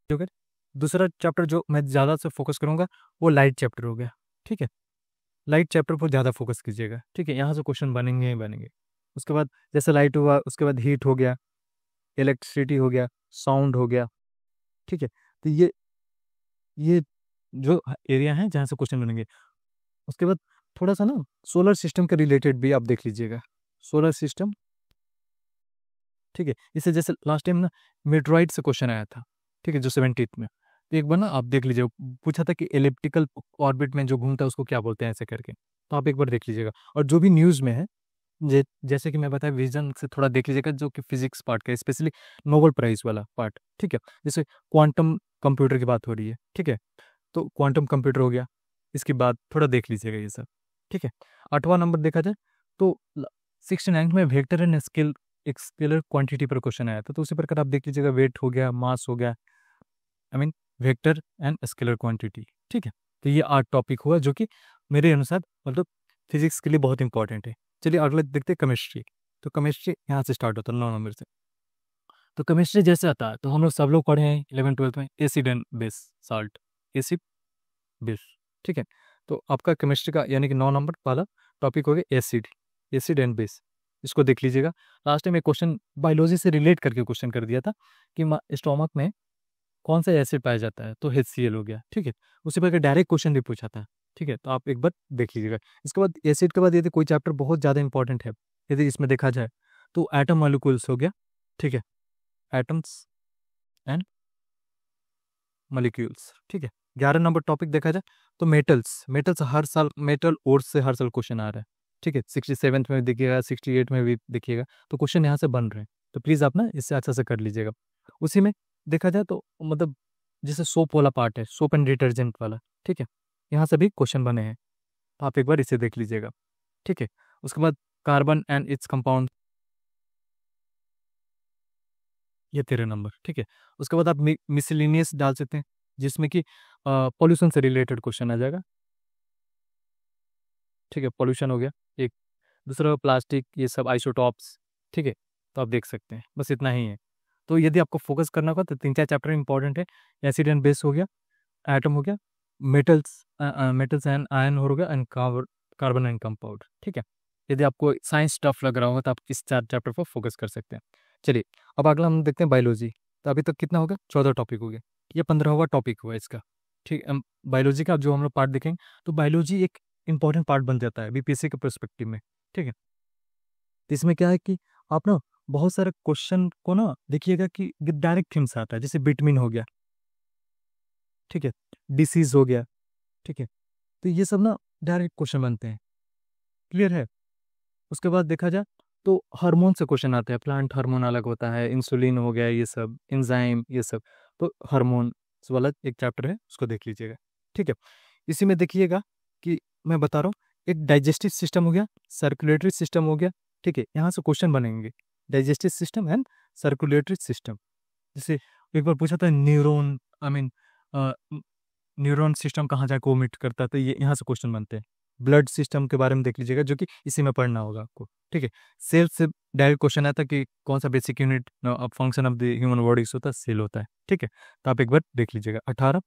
ठीक है। दूसरा चैप्टर जो मैं ज़्यादा से फोकस करूँगा वो लाइट चैप्टर हो गया। ठीक है, लाइट चैप्टर पर ज़्यादा फोकस कीजिएगा। ठीक है, यहाँ से क्वेश्चन बनेंगे ही बनेंगे। उसके बाद जैसे लाइट हुआ, उसके बाद हीट हो गया, इलेक्ट्रिसिटी हो गया, साउंड हो गया। ठीक है, तो ये जो एरिया है जहाँ से क्वेश्चन बनेंगे। उसके बाद थोड़ा सा ना सोलर सिस्टम के रिलेटेड भी आप देख लीजिएगा, सोलर सिस्टम। ठीक है, इससे जैसे लास्ट टाइम ना मेट्रॉइड से क्वेश्चन आया था। ठीक है, जो 70th में, तो एक बार ना आप देख लीजिएगा, पूछा था कि एलिप्टिकल ऑर्बिट में जो घूमता है उसको क्या बोलते हैं, ऐसे करके। तो आप एक बार देख लीजिएगा। और जो भी न्यूज़ में है, जैसे कि मैं बताया, विजन से थोड़ा देख लीजिएगा, जो कि फिजिक्स पार्ट का है, स्पेशली नोबेल प्राइज वाला पार्ट। ठीक है, जैसे क्वांटम कंप्यूटर की बात हो रही है। ठीक है, तो क्वांटम कंप्यूटर हो गया, इसकी बात थोड़ा देख लीजिएगा ये सब। ठीक है, 8वां नंबर देखा जाए तो 69 में वेक्टर एंड स्केल, एक स्केलर क्वांटिटी पर क्वेश्चन आया था, तो उसी प्रकार आप देख लीजिएगा, वेट हो गया, मास हो गया, I mean vector and scalar quantity. ठीक है, तो ये 8 टॉपिक हुआ जो कि मेरे अनुसार मतलब फिजिक्स के लिए बहुत इंपॉर्टेंट है। चलिए अगला देखते हैं, केमिस्ट्री। तो केमिस्ट्री यहाँ से स्टार्ट होता है 9 नंबर से। तो केमिस्ट्री जैसे आता है तो हम लोग सब लोग पढ़े हैं 11th 12th में, acid and base, salt, acid base. ठीक है, तो आपका केमिस्ट्री का यानी कि 9 नंबर वाला टॉपिक हो गया एसिड, एसिड एंड बेस। इसको देख लीजिएगा। लास्ट टाइम एक क्वेश्चन बायोलॉजी से रिलेट करके क्वेश्चन कर दिया था कि स्टोमक में कौन सा एसिड पाया जाता है, तो HCl हो गया। ठीक है, उसी पर डायरेक्ट क्वेश्चन भी पूछा था। ठीक है, तो आप एक बार देख लीजिएगा। इसके बाद एसिड के बाद यदि कोई चैप्टर बहुत ज़्यादा इंपॉर्टेंट है, यदि इसमें देखा जाए तो एटम मॉलिक्यूल्स हो गया। ठीक है, एटम्स एंड मॉलिक्यूल्स। ठीक है, 11 नंबर टॉपिक देखा जाए तो मेटल्स, मेटल्स हर साल, मेटल और से हर साल क्वेश्चन आ रहा है। ठीक है, 67th में भी देखिएगा, 68 में भी देखिएगा, तो क्वेश्चन यहाँ से बन रहे हैं। तो प्लीज़ आप ना इससे अच्छा से कर लीजिएगा। उसी में देखा जाए तो मतलब जैसे सोप वाला पार्ट है, सोप एंड डिटर्जेंट वाला। ठीक है, यहाँ से भी क्वेश्चन बने हैं, तो आप एक बार इसे देख लीजिएगा। ठीक है, उसके बाद कार्बन एंड इट्स कंपाउंड, ये 13 नंबर। ठीक है, उसके बाद आप मिसलिनियस डाल सकते हैं, जिसमें कि पॉल्यूशन से रिलेटेड क्वेश्चन आ जाएगा। ठीक है, पॉल्यूशन हो गया एक। दूसरा प्लास्टिक, ये सब आइसोटॉप्स। ठीक है, तो आप देख सकते हैं, बस इतना ही है। तो यदि आपको फोकस करना होगा तो 3 4 चैप्टर इंपॉर्टेंट है। एसिड एंड बेस हो गया, एटम हो गया, मेटल्स, मेटल्स एंड आयन हो गया, एंड कार्बन एंड कंपाउंड। ठीक है, यदि आपको साइंस टफ लग रहा होगा तो आप इस 4 चैप्टर पर फोकस कर सकते हैं। चलिए अब अगला हम देखते हैं बायोलॉजी। तो अभी तक कितना हो गया, 14 टॉपिक हो गया, ये 15वां टॉपिक हुआ इसका। ठीक है, बायोलॉजी का जो हम लोग पार्ट देखेंगे, तो बायोलॉजी एक इंपॉर्टेंट पार्ट बन जाता है BPSC के पर्सपेक्टिव में। ठीक है, तो इसमें क्या है कि आप ना बहुत सारे क्वेश्चन को ना देखिएगा कि डायरेक्ट थीम से आता है, जैसे विटामिन हो गया। ठीक है, डिसीज हो गया। ठीक है, तो ये सब ना डायरेक्ट क्वेश्चन बनते हैं। क्लियर है। उसके बाद देखा जाए तो हार्मोन से क्वेश्चन आते हैं, प्लांट हार्मोन अलग होता है, इंसुलिन हो गया, ये सब एंजाइम, ये सब। तो हार्मोन वाला एक चैप्टर है, उसको देख लीजिएगा। ठीक है, इसी में देखिएगा कि मैं बता रहा हूँ, एक डाइजेस्टिव सिस्टम हो गया, सर्कुलेटरी सिस्टम हो गया। ठीक है, यहाँ से क्वेश्चन बनेंगे, digestive system and circulatory system. जैसे एक बार पूछा था neuron, I mean neuron system कहाँ जाके ओमिट करता है, तो ये यहाँ से क्वेश्चन बनते हैं। ब्लड सिस्टम के बारे में देख लीजिएगा, जो कि इसी में पढ़ना होगा आपको। ठीक है, सेल से डायरेक्ट क्वेश्चन आता है कि कौन सा basic unit function of the human body होता है, सेल होता है। ठीक है, तो आप एक बार देख लीजिएगा। 18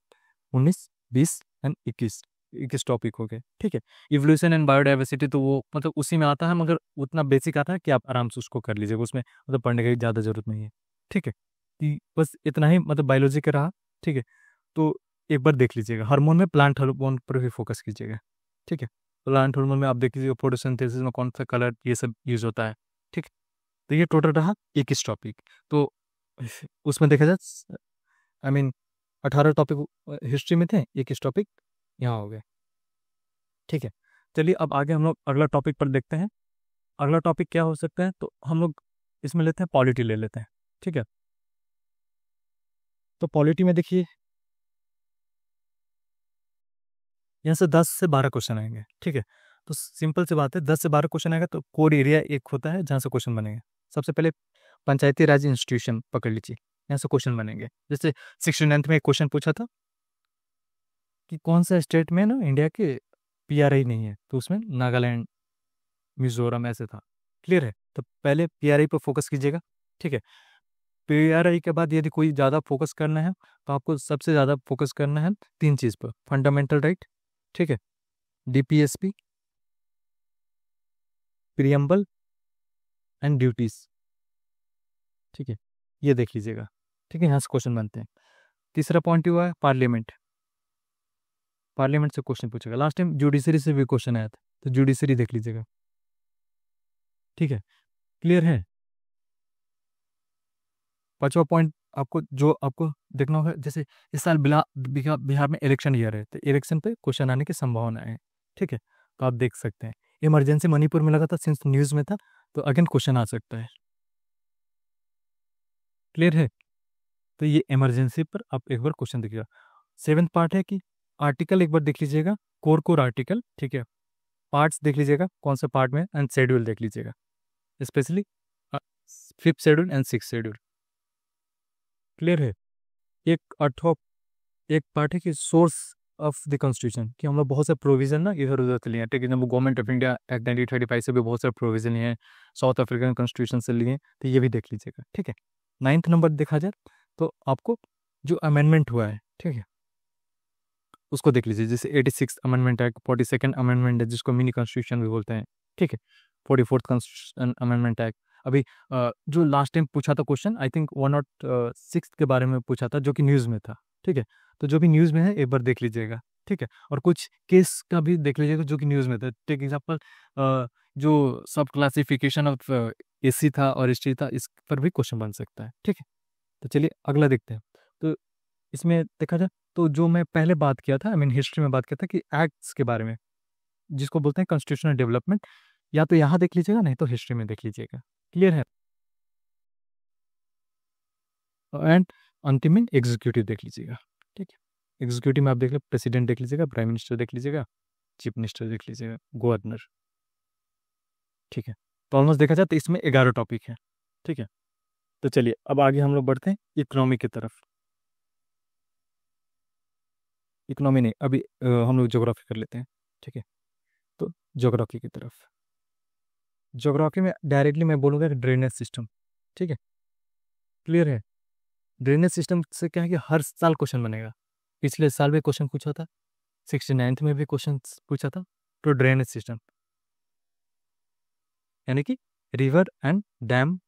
19 20 एंड 21 टॉपिक हो गए। ठीक है, इवोल्यूशन एंड बायोडाइवर्सिटी, तो वो मतलब उसी में आता है, मगर उतना बेसिक आता है कि आप आराम से उसको कर लीजिएगा, उसमें मतलब पढ़ने की ज़्यादा जरूरत नहीं है। ठीक है, बस इतना ही मतलब बायोलॉजी का रहा। ठीक है, तो एक बार देख लीजिएगा। हार्मोन में प्लांट हार्मोन पर भी फोकस कीजिएगा। ठीक है, प्लांट हार्मोन में आप देख लीजिएगा फोटोसिंथेसिस में कौन सा कलर, ये सब यूज होता है। ठीक, तो ये टोटल रहा 21 टॉपिक। तो उसमें देखा जाए, आई मीन 18 टॉपिक हिस्ट्री में थे, 21 टॉपिक यहाँ हो गए। ठीक है, चलिए अब आगे हम लोग अगला टॉपिक पर देखते हैं। अगला टॉपिक क्या हो सकता है, तो हम लोग इसमें लेते हैं पॉलिटी ले लेते हैं। ठीक है, तो पॉलिटी में देखिए, यहाँ से 10 से 12 क्वेश्चन आएंगे। ठीक है, तो सिंपल सी बात है, 10 से 12 क्वेश्चन आएगा तो कोड एरिया एक होता है जहाँ से क्वेश्चन बनेंगे। सबसे पहले पंचायती राज इंस्टीट्यूशन पकड़ लीजिए, यहाँ से क्वेश्चन बनेंगे। जैसे 69th में एक क्वेश्चन पूछा था कि कौन सा स्टेट में ना इंडिया के PRI नहीं है, तो उसमें नागालैंड, मिजोरम ऐसे था। क्लियर है, तो पहले PRI पर फोकस कीजिएगा। ठीक है, पीआरआई के बाद यदि कोई ज़्यादा फोकस करना है तो आपको सबसे ज़्यादा फोकस करना है तीन चीज़ पर: फंडामेंटल राइट, ठीक है, डीपीएसपी, प्रियम्बल एंड ड्यूटीज, ठीक है, ये देख लीजिएगा। ठीक है, यहाँ से क्वेश्चन बनते हैं। तीसरा पॉइंट हुआ है पार्लियामेंट। पार्लियामेंट से क्वेश्चन पूछेगा। लास्ट टाइम जुडिशरी से भी क्वेश्चन आया था, तो जुडिशरी देख लीजिएगा। ठीक है, क्लियर है। पांचवा पॉइंट आपको जो आपको देखना होगा, जैसे इस साल बिहार में इलेक्शन ईयर है, तो इलेक्शन पे क्वेश्चन आने की संभावना है। ठीक है, तो आप देख सकते हैं। इमरजेंसी मणिपुर में लगा था, सिंस न्यूज़ में था, तो अगेन क्वेश्चन आ सकता है। क्लियर है। तो ये इमरजेंसी पर आप एक बार क्वेश्चन देखिएगा। सेवेंथ पार्ट है कि आर्टिकल एक बार देख लीजिएगा, कोर आर्टिकल, ठीक है, पार्ट्स देख लीजिएगा कौन सा पार्ट में, एंड शेड्यूल देख लीजिएगा, specially fifth schedule and six schedule. Clear है। एक अठवा एक पार्ट है कि सोर्स ऑफ द कॉन्स्टिट्यूशन, कि हम लोग बहुत से प्रोविजन ना इधर उधर से लिए हैं। ठीक है, गवर्नमेंट ऑफ इंडिया एक्ट 1935 से भी बहुत सारे प्रोविजन लिए हैं, साउथ अफ्रीकन कॉन्स्टिट्यूशन से लिए हैं, तो ये भी देख लीजिएगा। ठीक है, नाइन्थ नंबर देखा जाए तो आपको जो अमेंडमेंट हुआ है, ठीक है, उसको देख लीजिए। जैसे 86 अमेंडमेंट एक्ट, 42nd अमेंडमेंट है जिसको मिनी कॉन्स्टिट्यूशन भी बोलते हैं। ठीक है, 44th कॉन्स्टिट्यूशन अमेंडमेंट एक्ट। अभी जो लास्ट टाइम पूछा था क्वेश्चन, आई थिंक 106 के बारे में पूछा था, जो कि न्यूज़ में था। ठीक है, तो जो भी न्यूज़ में है एक बार देख लीजिएगा। ठीक है, और कुछ केस का भी देख लीजिएगा जो कि न्यूज़ में था। टेक एग्जाम्पल, जो सब क्लासिफिकेशन ऑफ एससी था और एसटी था, इस पर भी क्वेश्चन बन सकता है। ठीक है, तो चलिए अगला देखते हैं। तो इसमें देखा जाए तो जो मैं पहले बात किया था, आई मीन हिस्ट्री में बात किया था कि एक्ट्स के बारे में, जिसको बोलते हैं कॉन्स्टिट्यूशनल डेवलपमेंट, या तो यहाँ देख लीजिएगा, नहीं तो हिस्ट्री में देख लीजिएगा। क्लियर है। एंड अंतिम में एग्जीक्यूटिव देख लीजिएगा। ठीक है, एग्जीक्यूटिव में आप देख लीजिए, प्रेसिडेंट देख लीजिएगा, प्राइम मिनिस्टर देख लीजिएगा, चीफ मिनिस्टर देख लीजिएगा, गवर्नर। ठीक है, तो ऑलमोस्ट देखा जाए तो इसमें 11 टॉपिक है। ठीक है, तो चलिए अब आगे हम लोग बढ़ते हैं इकोनॉमी की तरफ। इकोनॉमी नहीं, अभी हम लोग ज्योग्राफी कर लेते हैं। ठीक है, तो ज्योग्राफी की तरफ, ज्योग्राफी में डायरेक्टली मैं बोलूँगा कि ड्रेनेज सिस्टम। ठीक है, क्लियर है। ड्रेनेज सिस्टम से क्या है कि हर साल क्वेश्चन बनेगा। पिछले साल भी क्वेश्चन पूछा था, 69th में भी क्वेश्चन पूछा था। तो ड्रेनेज सिस्टम यानी कि river and dam,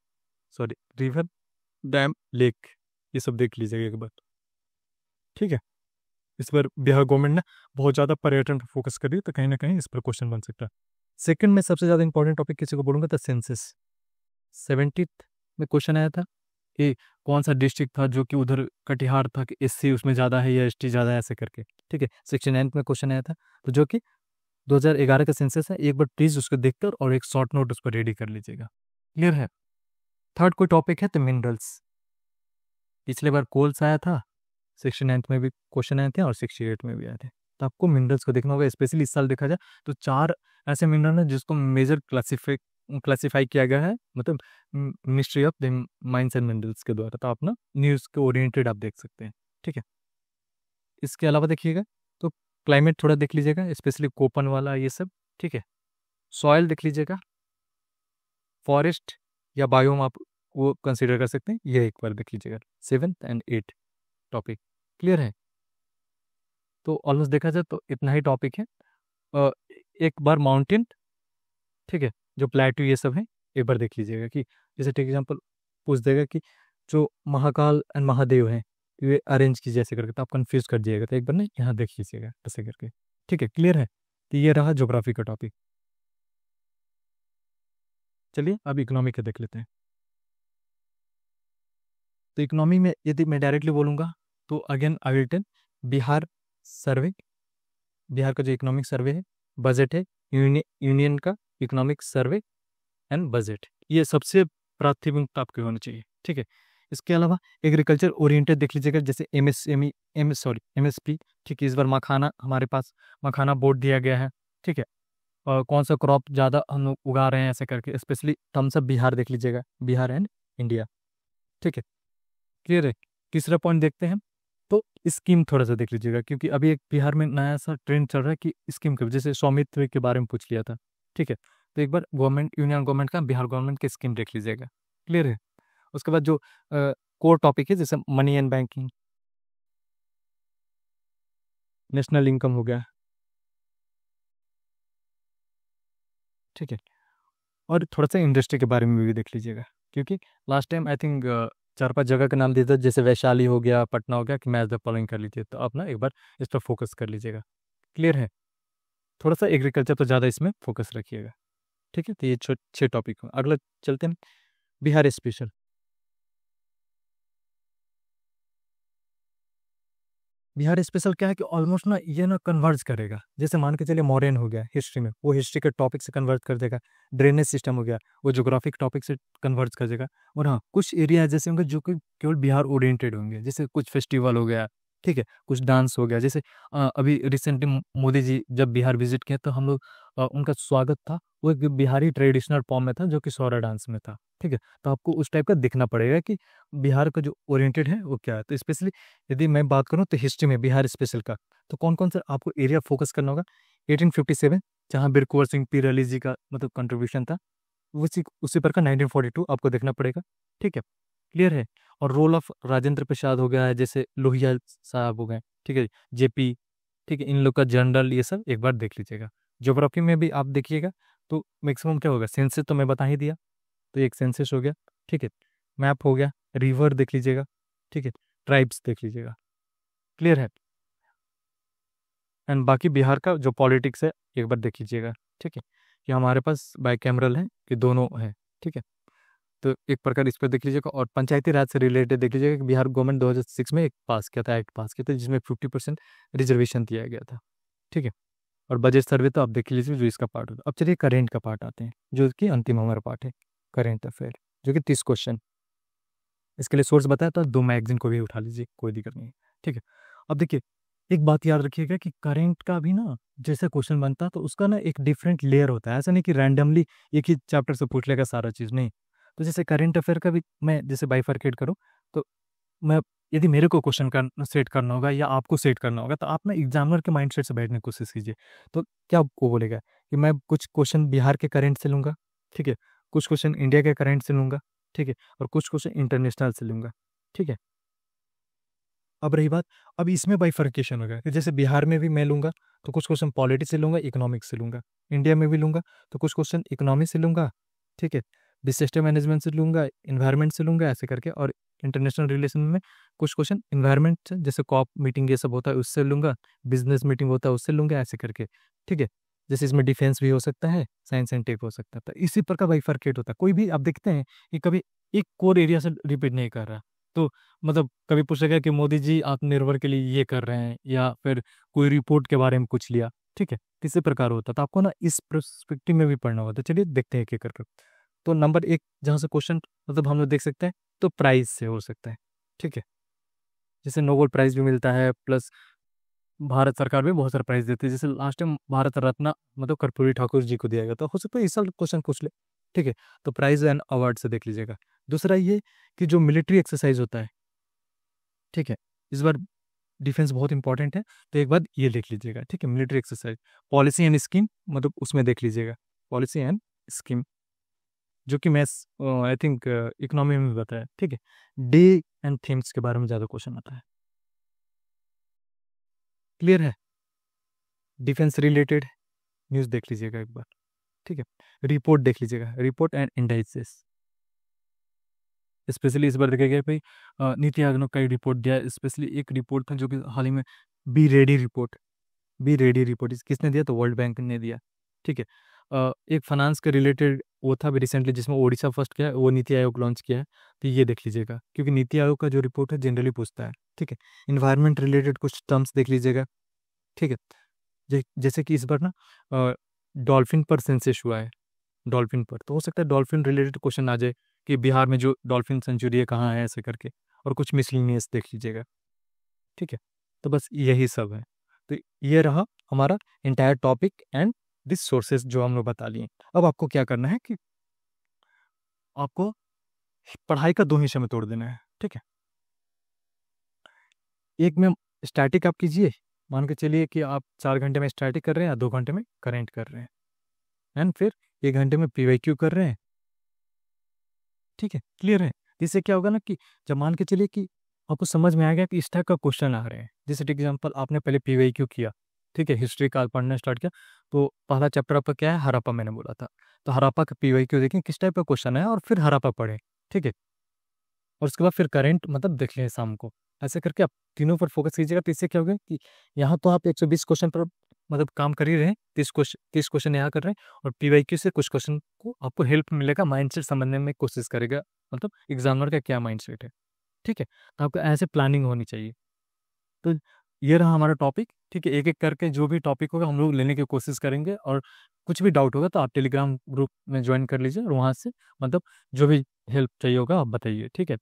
sorry, river, dam, lake, ये सब देख लीजिएगा एक बार। ठीक है, इस पर बिहार गवर्नमेंट ने बहुत ज़्यादा पर्यटन पर फोकस करी, तो कहीं ना कहीं इस पर क्वेश्चन बन सकता है। सेकंड में सबसे ज़्यादा इंपॉर्टेंट टॉपिक किसी को बोलूँगा तो सेंसस। 70th में क्वेश्चन आया था कि कौन सा डिस्ट्रिक्ट था जो कि उधर कटिहार था, कि एससी उसमें ज़्यादा है या एसटी ज़्यादा है, ऐसे करके। ठीक है, 69th में क्वेश्चन आया था, तो जो कि 2011 का सेंसस है। एक बार प्लीज़ उसको देखकर और एक शॉर्ट नोट उस पर रेडी कर लीजिएगा। क्लियर है। थर्ड कोई टॉपिक है तो मिनरल्स। पिछले बार कोल्स आया था, 69th में भी क्वेश्चन आए थे और 68 में भी आए थे। तो आपको मिनरल्स को देखना होगा, स्पेशली इस साल देखा जाए तो 4 ऐसे मिनरल हैं जिसको मेजर क्लासिफाई किया गया है, मतलब ministry of the mines and minerals के द्वारा। तो आप ना न्यूज़ के ओरिएंटेड आप देख सकते हैं। ठीक है, इसके अलावा देखिएगा तो क्लाइमेट थोड़ा देख लीजिएगा, स्पेशली कोपन वाला ये सब। ठीक है, सॉइल देख लीजिएगा, फॉरेस्ट या बायोम आप वो कंसिडर कर सकते हैं, ये एक बार देख लीजिएगा। 7th and 8th topic clear है। तो ऑलमोस्ट देखा जाए तो इतना ही टॉपिक है। अ, एक बार माउंटेन, ठीक है, जो प्लेट्यू ये सब है, एक बार देख लीजिएगा कि जैसे टेक एग्जाम्पल पूछ देगा कि जो महाकाल एंड महादेव हैं ये अरेंज कीजिए ऐसे करके, तो आप कंफ्यूज कर जाइएगा। तो एक बार ना यहाँ देख लीजिएगा ऐसे करके। ठीक है, क्लियर है। तो ये रहा ज्योग्राफी का टॉपिक। चलिए अब इकोनॉमी का देख लेते हैं। तो इकोनॉमी में यदि मैं डायरेक्टली बोलूँगा तो again I will tell Bihar survey. Bihar का जो इकोनॉमिक सर्वे है, बजट है, यूनियन का इकोनॉमिक सर्वे एंड बजट, ये सबसे प्राथमिकता आपकी होनी चाहिए। ठीक है, इसके अलावा एग्रीकल्चर ओरिएंटेड देख लीजिएगा, जैसे एमएसपी। ठीक है, इस बार मखाना हमारे पास मखाना बोर्ड दिया गया है। ठीक है, और कौन सा क्रॉप ज़्यादा हम लोग उगा रहे हैं ऐसे करके, स्पेशली थम्स अप बिहार देख लीजिएगा, बिहार एंड इंडिया। ठीक है, क्लियर है। तीसरा पॉइंट देखते हैं तो स्कीम थोड़ा सा देख लीजिएगा, क्योंकि अभी एक बिहार में नया सा ट्रेंड चल रहा है कि स्कीम के, जैसे स्वामित्व के बारे में पूछ लिया था। ठीक है, तो एक बार गवर्नमेंट, यूनियन गवर्नमेंट का, बिहार गवर्नमेंट की स्कीम देख लीजिएगा। क्लियर है। उसके बाद जो कोर टॉपिक है, जैसे money and banking, national income हो गया, ठीक है। और थोड़ा सा इंडस्ट्री के बारे में भी देख लीजिएगा, क्योंकि लास्ट टाइम आई थिंक 4-5 जगह का नाम दिया था, जैसे वैशाली हो गया, पटना हो गया, कि मैच द फॉलोइंग कर लीजिए, तो आप ना एक बार इस पर फोकस कर लीजिएगा। क्लियर है? थोड़ा सा एग्रीकल्चर पर ज़्यादा इसमें फोकस रखिएगा, ठीक है। तो ये 6 टॉपिक हो। अगला चलते हैं, बिहार स्पेशल। बिहार स्पेशल क्या है कि ऑलमोस्ट ना ये ना कन्वर्ज करेगा, जैसे मान के चलिए मॉडर्न हो गया हिस्ट्री में, वो हिस्ट्री के टॉपिक से कन्वर्ज कर देगा। ड्रेनेज सिस्टम हो गया, वो ज्योग्राफिक टॉपिक से कन्वर्ज कर देगा। और हाँ, कुछ एरिया जैसे होंगे जो कि केवल बिहार ओरिएंटेड होंगे, जैसे कुछ फेस्टिवल हो गया, ठीक है, कुछ डांस हो गया। जैसे अभी रिसेंटली मोदी जी जब बिहार विजिट किया, तो हम लोग उनका स्वागत था, वो एक बिहारी ट्रेडिशनल फॉर्म में था, जो कि सौरा डांस में था, ठीक है। तो आपको उस टाइप का दिखना पड़ेगा कि बिहार का जो ओरिएंटेड है वो क्या है। तो स्पेशली यदि मैं बात करूं तो हिस्ट्री में बिहार स्पेशल का, तो कौन कौन सा आपको एरिया फोकस करना होगा? 1857, जहां बीर कुंवर सिंह पीर अली जी का मतलब कंट्रीब्यूशन था, उसी पर का 1942 आपको देखना पड़ेगा, ठीक है। क्लियर है? और रोल ऑफ राजेंद्र प्रसाद हो गया है, जैसे लोहिया साहब हो गए, ठीक है, जेपी, ठीक है, इन लोग का जनरल, ये सब एक बार देख लीजिएगा। ज्योग्राफी में भी आप देखिएगा, तो मैक्सिमम क्या होगा, सेंसस तो मैं बता ही दिया, तो एक सेंसस हो गया, ठीक है। मैप हो गया, रिवर देख लीजिएगा, ठीक है, ट्राइब्स देख लीजिएगा। क्लियर है? एंड बाकी बिहार का जो पॉलिटिक्स है एक बार देख लीजिएगा, ठीक है, कि हमारे पास बाई कैमरल है कि दोनों है, ठीक है। तो एक प्रकार इस पर देख लीजिएगा। और पंचायती राज से रिलेटेड देख लीजिएगा कि बिहार गवर्नमेंट 2006 में एक पास किया था, एक्ट पास किया था, जिसमें 50% रिजर्वेशन दिया गया था, ठीक है। और बजट सर्वे तो आप देख लीजिए, जो इसका पार्ट होता है। अब चलिए करेंट का पार्ट आते हैं, जो कि अंतिम हमारा पार्ट है, करेंट अफेयर, जो कि 30 क्वेश्चन। इसके लिए सोर्स बताया तो 2 मैगजीन को भी उठा लीजिए, कोई दिक्कत नहीं है, ठीक है। अब देखिए, एक बात याद रखिएगा कि करेंट का भी ना जैसे क्वेश्चन बनता है, तो उसका ना एक डिफरेंट लेयर होता है। ऐसा नहीं कि रैंडमली एक ही चैप्टर से पूछ लेगा सारा चीज़, नहीं। तो जैसे करेंट अफेयर का भी मैं जैसे बाइफरकेट करूँ, तो मैं यदि मेरे को क्वेश्चन का सेट करना होगा या आपको सेट करना होगा, तो आप ना एग्जामिनर के माइंडसेट से बैठने की कोशिश कीजिए। तो क्या आपको बोलेगा कि मैं कुछ क्वेश्चन बिहार के करेंट से लूंगा, ठीक है, कुछ क्वेश्चन इंडिया के करेंट से लूंगा, ठीक है, और कुछ क्वेश्चन इंटरनेशनल से लूंगा, ठीक है। अब रही बात, अब इसमें बाइफर्केशन होगा कि जैसे बिहार में भी मैं लूंगा, तो कुछ क्वेश्चन पॉलिटिक्स से लूंगा, इकोनॉमिक्स से लूंगा। इंडिया में भी लूंगा, तो कुछ क्वेश्चन इकोनॉमिक्स से लूंगा, ठीक है, डिजास्टर मैनेजमेंट से लूंगा, इन्वायरमेंट से लूंगा, ऐसे करके। और इंटरनेशनल रिलेशन में कुछ क्वेश्चन इन्वायरमेंट से, जैसे कॉप मीटिंग ये सब होता है उससे लूंगा, बिजनेस मीटिंग होता है उससे लूंगा, ऐसे करके, ठीक है। जैसे इसमें डिफेंस भी हो सकता है, साइंस एंड टेक हो सकता है, तो इसी प्रकार बाइफर्केट होता है। कोई भी आप देखते हैं कि कभी एक कोर एरिया से रिपीट नहीं कर रहा, तो मतलब कभी पूछेगा कि मोदी जी आत्मनिर्भर के लिए ये कर रहे हैं, या फिर कोई रिपोर्ट के बारे में कुछ लिया, ठीक है, किसी प्रकार होता, तो आपको ना इस पर्सपेक्टिव में भी पढ़ना होता है। चलिए देखते हैं एक एक करके। तो नंबर 1 जहाँ से क्वेश्चन मतलब हम लोग देख सकते हैं, तो प्राइज से हो सकता है, ठीक है। जैसे नोबेल प्राइज भी मिलता है, प्लस भारत सरकार भी बहुत सारा प्राइज देती है, जैसे लास्ट टाइम भारत रत्न मतलब कर्पूरी ठाकुर जी को दिया गया, तो हो सकता है इस साल क्वेश्चन पूछ ले, ठीक है। तो प्राइज एंड अवार्ड से देख लीजिएगा। दूसरा ये कि जो मिलिट्री एक्सरसाइज होता है, ठीक है, इस बार डिफेंस बहुत इंपॉर्टेंट है, तो एक बार ये देख लीजिएगा, ठीक है, military exercise, policy and scheme, मतलब उसमें देख लीजिएगा पॉलिसी एंड स्कीम, जो कि मैं आई थिंक इकोनॉमी में भी बताया, ठीक है। डे एंड थीम्स के बारे में ज़्यादा क्वेश्चन आता है। क्लियर है? डिफेंस रिलेटेड न्यूज़ देख लीजिएगा एक बार, ठीक है। रिपोर्ट देख लीजिएगा, रिपोर्ट एंड इंडाइसेस, स्पेशली इस बार देखा गया भाई, नीति आयोग ने कई रिपोर्ट दिया, स्पेशली एक रिपोर्ट था जो कि हाल ही में, be ready report, be ready report किसने दिया? तो वर्ल्ड बैंक ने दिया, ठीक है। एक फाइनेंस के रिलेटेड वो था भी रिसेंटली, जिसमें ओडिशा फर्स्ट किया है, वो नीति आयोग लॉन्च किया है, तो ये देख लीजिएगा, क्योंकि नीति आयोग का जो रिपोर्ट है जनरली पूछता है, ठीक है। इन्वायरमेंट रिलेटेड कुछ टर्म्स देख लीजिएगा, ठीक है। जैसे कि इस बार ना डॉल्फिन पर सेंसस हुआ है, डॉल्फिन पर, तो हो सकता है डॉल्फिन रिलेटेड क्वेश्चन आ जाए कि बिहार में जो डॉल्फिन सेंचुरी है कहाँ है, ऐसे करके। और कुछ मिसलिनियस देख लीजिएगा, ठीक है। तो बस यही सब है। तो ये रहा हमारा entire topic and this sources जो हम लोग बता लिए। अब आपको क्या करना है कि आपको पढ़ाई का 2 हिस्से में तोड़ देना है, ठीक है। एक में स्टैटिक आप कीजिए, मान के चलिए कि आप 4 घंटे में स्टैटिक कर रहे हैं या 2 घंटे में करेंट कर रहे हैं, एंड फिर 1 घंटे में पीवाईक्यू कर रहे हैं, ठीक है। क्लियर है? इससे क्या होगा ना कि जब मान के चलिए कि आपको समझ में आ गया कि इस टाइप का क्वेश्चन आ रहे हैं, जैसे एग्जाम्पल आपने पहले पीवाईक्यू किया, ठीक है, हिस्ट्री का पढ़ना स्टार्ट किया, तो पहला चैप्टर आपका क्या है, हड़प्पा मैंने बोला था, तो हड़प्पा का पीवाईक्यू देखें किस टाइप का क्वेश्चन है और फिर हड़प्पा पढ़ें, ठीक है। और उसके बाद फिर करेंट मतलब देख लें शाम को, ऐसे करके आप तीनों पर फोकस कीजिएगा। तो इससे क्या होगा कि यहाँ तो आप 120 क्वेश्चन पर मतलब काम कर ही रहे हैं, 30 क्वेश्चन यहाँ कर रहे हैं, और पीवाईक्यू से कुछ क्वेश्चन को आपको हेल्प मिलेगा, माइंडसेट समझने में कोशिश करेगा, मतलब एग्जामिनर का क्या माइंडसेट है, ठीक है। तो आपको ऐसे प्लानिंग होनी चाहिए। तो ये रहा हमारा टॉपिक, ठीक है। एक एक करके जो भी टॉपिक होगा हम लोग लेने की कोशिश करेंगे, और कुछ भी डाउट होगा तो आप टेलीग्राम ग्रुप में ज्वाइन कर लीजिए, और वहाँ से मतलब जो भी हेल्प चाहिए होगा आप बताइए, ठीक है।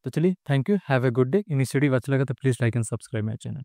तो चलिए, thank you, have a good day. Initiative अच्छा लगा तो please like and subscribe my channel.